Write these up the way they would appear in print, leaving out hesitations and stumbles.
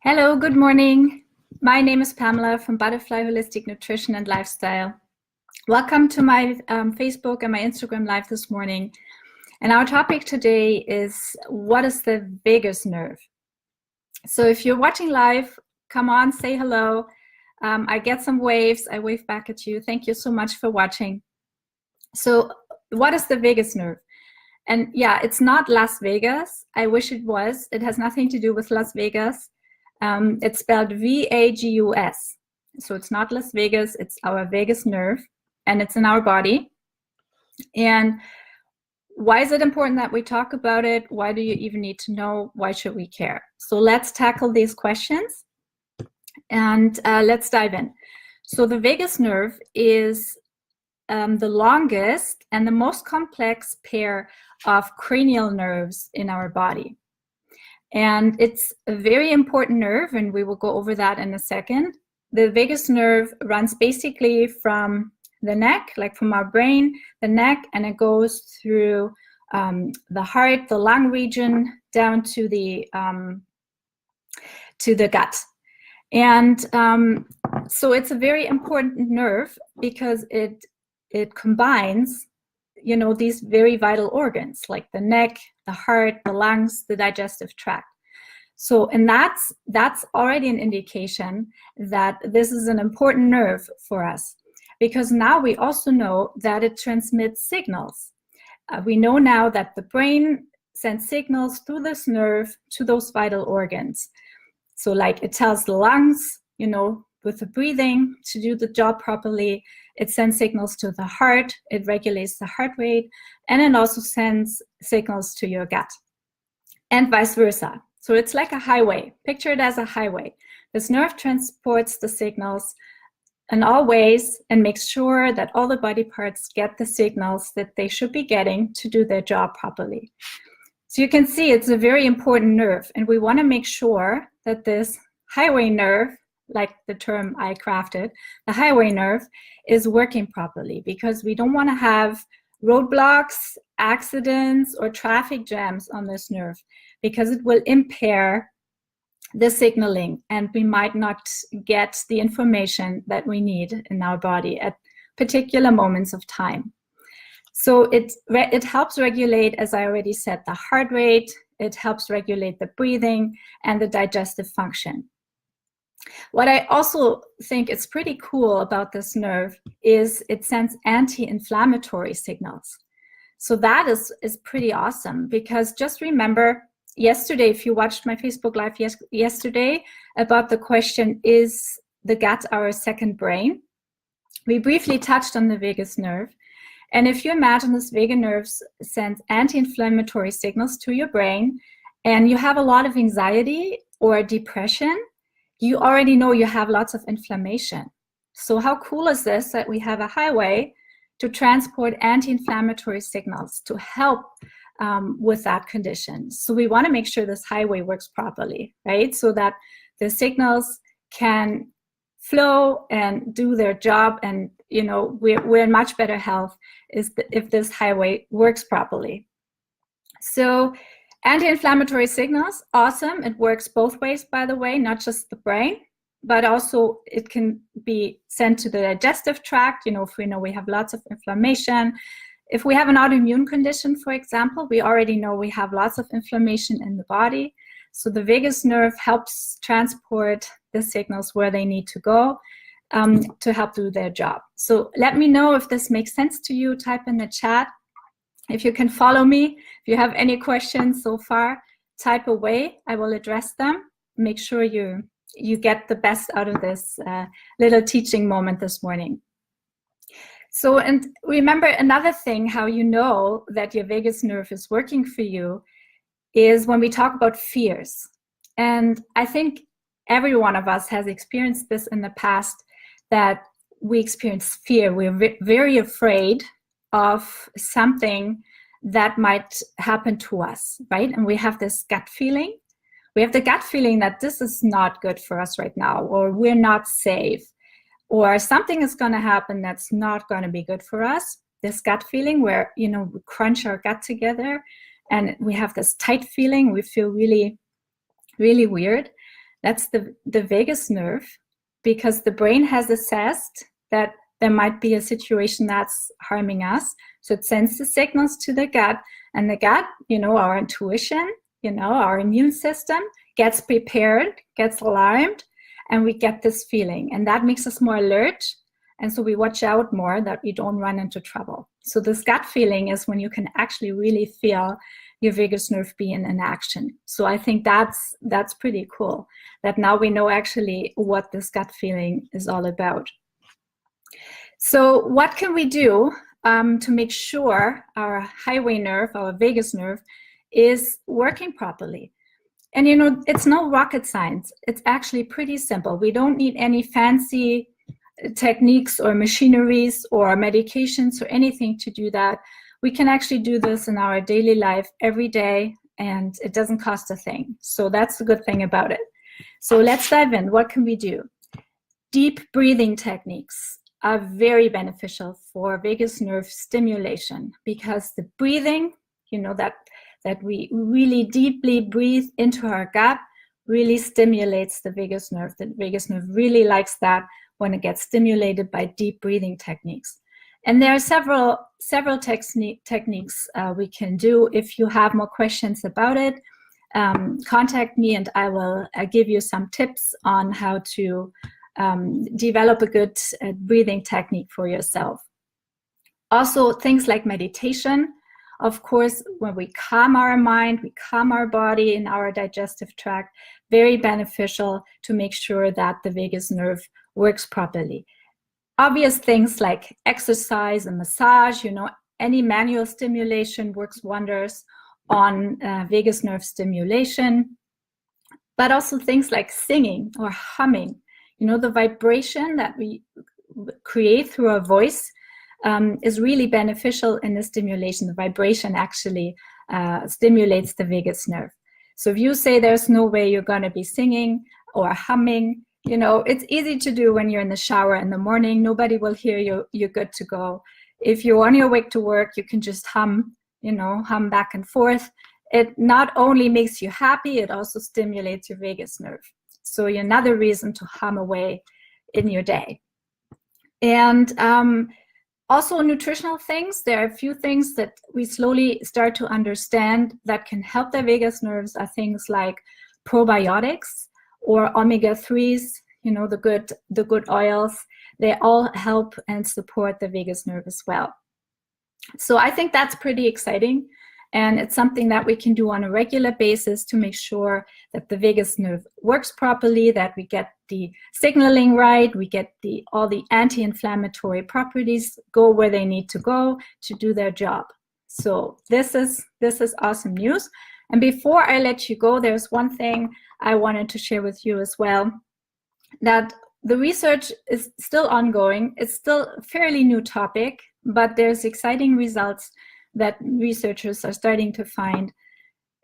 Hello, good morning. My name is Pamela from Butterfly Holistic Nutrition and Lifestyle. Welcome to my Facebook and my Instagram live this morning. And our topic today is, what is the vagus nerve? So if you're watching live, come on, say hello. I get some waves, I wave back at you. Thank you so much for watching. So what is the vagus nerve? And yeah, it's not Las Vegas. I wish it was. It has nothing to do with Las Vegas. It's spelled VAGUS. So it's not Las Vegas, it's our vagus nerve, and it's in our body. And why is it important that we talk about it? Why do you even need to know? Why should we care? So let's tackle these questions and let's dive in. So the vagus nerve is the longest and the most complex pair of cranial nerves in our body. And it's a very important nerve, and we will go over that in a second. The vagus nerve runs basically from the neck, like from our brain, the neck, and it goes through the heart, the lung region, down to the gut. And so it's a very important nerve because it combines, you know, these very vital organs like the neck, the heart, the lungs, the digestive tract. So, and that's already an indication that this is an important nerve for us, because now we also know that it transmits signals. We know now that the brain sends signals through this nerve to those vital organs. So like it tells the lungs, you know, with the breathing to do the job properly. It sends signals to the heart, it regulates the heart rate, and it also sends signals to your gut, and vice versa. So it's like a highway. Picture it as a highway. This nerve transports the signals in all ways and makes sure that all the body parts get the signals that they should be getting to do their job properly. So you can see it's a very important nerve, and we want to make sure that this highway nerve, like the term I crafted, the highway nerve, is working properly, because we don't want to have roadblocks, accidents, or traffic jams on this nerve, because it will impair the signaling and we might not get the information that we need in our body at particular moments of time. So it helps regulate, as I already said, the heart rate, it helps regulate the breathing and the digestive function. What I also think is pretty cool about this nerve is it sends anti-inflammatory signals. So that is pretty awesome, because just remember yesterday, if you watched my Facebook Live yesterday about the question, is the gut our second brain? We briefly touched on the vagus nerve. And if you imagine this vagus nerve sends anti-inflammatory signals to your brain, and you have a lot of anxiety or depression, you already know you have lots of inflammation. So how cool is this that we have a highway to transport anti-inflammatory signals to help with that condition? So we want to make sure this highway works properly, right? So that the signals can flow and do their job, and you know, we're in much better health if this highway works properly. So anti-inflammatory signals, awesome. It works both ways, by the way, not just the brain, but also it can be sent to the digestive tract. You know, if we know we have lots of inflammation. If we have an autoimmune condition, for example, we already know we have lots of inflammation in the body. So the vagus nerve helps transport the signals where they need to go to help do their job. So let me know if this makes sense to you. Type in the chat. If you can follow me, if you have any questions so far, type away. I will address them. Make sure you get the best out of this little teaching moment this morning. So, and remember another thing, how you know that your vagus nerve is working for you, is when we talk about fears. And I think every one of us has experienced this in the past, that we experience fear. We're very afraid of something that might happen to us, right? And we have this gut feeling. We have the gut feeling that this is not good for us right now, or we're not safe, or something is going to happen that's not going to be good for us. This gut feeling where, you know, we crunch our gut together and we have this tight feeling. We feel really, really weird. That's the vagus nerve, because the brain has assessed that there might be a situation that's harming us. So it sends the signals to the gut, and the gut, our intuition, our immune system gets prepared, gets alarmed, and we get this feeling. And that makes us more alert. And so we watch out more that we don't run into trouble. So this gut feeling is when you can actually really feel your vagus nerve being in action. So I think that's pretty cool, that now we know actually what this gut feeling is all about. So what can we do to make sure our highway nerve, our vagus nerve, is working properly? And it's no rocket science. It's actually pretty simple. We don't need any fancy techniques or machineries or medications or anything to do that. We can actually do this in our daily life every day, and it doesn't cost a thing. So that's the good thing about it. So let's dive in. What can we do? Deep breathing techniques are very beneficial for vagus nerve stimulation, because the breathing, that we really deeply breathe into our gut really stimulates the vagus nerve. The vagus nerve really likes that when it gets stimulated by deep breathing techniques. And there are several techniques we can do. If you have more questions about it, contact me and I will give you some tips on how to develop a good breathing technique for yourself. Also, things like meditation. Of course, when we calm our mind, we calm our body and our digestive tract, very beneficial to make sure that the vagus nerve works properly. Obvious things like exercise and massage, any manual stimulation works wonders on vagus nerve stimulation, but also things like singing or humming. The vibration that we create through our voice is really beneficial in the stimulation. The vibration actually stimulates the vagus nerve. So if you say there's no way you're going to be singing or humming, it's easy to do when you're in the shower in the morning. Nobody will hear you. You're good to go. If you're on your way to work, you can just hum back and forth. It not only makes you happy, it also stimulates your vagus nerve. So another reason to hum away in your day. And also nutritional things. There are a few things that we slowly start to understand that can help the vagus nerves are things like probiotics or omega-3s, the good oils. They all help and support the vagus nerve as well. So I think that's pretty exciting. And it's something that we can do on a regular basis to make sure that the vagus nerve works properly, that we get the signaling right, we get all the anti-inflammatory properties go where they need to go to do their job. So this is awesome news. And before I let you go, there's one thing I wanted to share with you as well, that the research is still ongoing. It's still a fairly new topic, but there's exciting results that researchers are starting to find.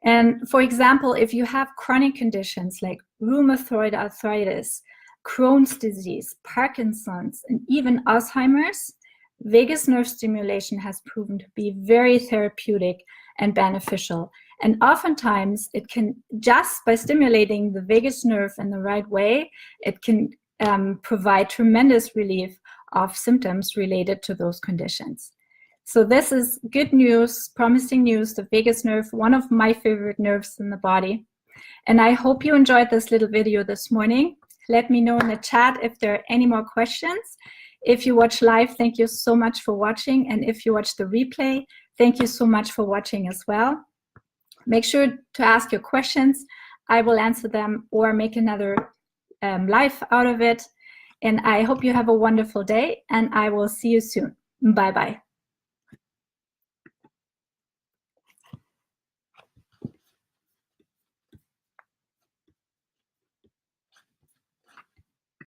And for example, if you have chronic conditions like rheumatoid arthritis, Crohn's disease, Parkinson's, and even Alzheimer's, vagus nerve stimulation has proven to be very therapeutic and beneficial. And oftentimes it can, just by stimulating the vagus nerve in the right way, it can provide tremendous relief of symptoms related to those conditions. So this is good news, promising news. The vagus nerve, one of my favorite nerves in the body. And I hope you enjoyed this little video this morning. Let me know in the chat if there are any more questions. If you watch live, thank you so much for watching. And if you watch the replay, thank you so much for watching as well. Make sure to ask your questions. I will answer them or make another live out of it. And I hope you have a wonderful day, and I will see you soon. Bye-bye.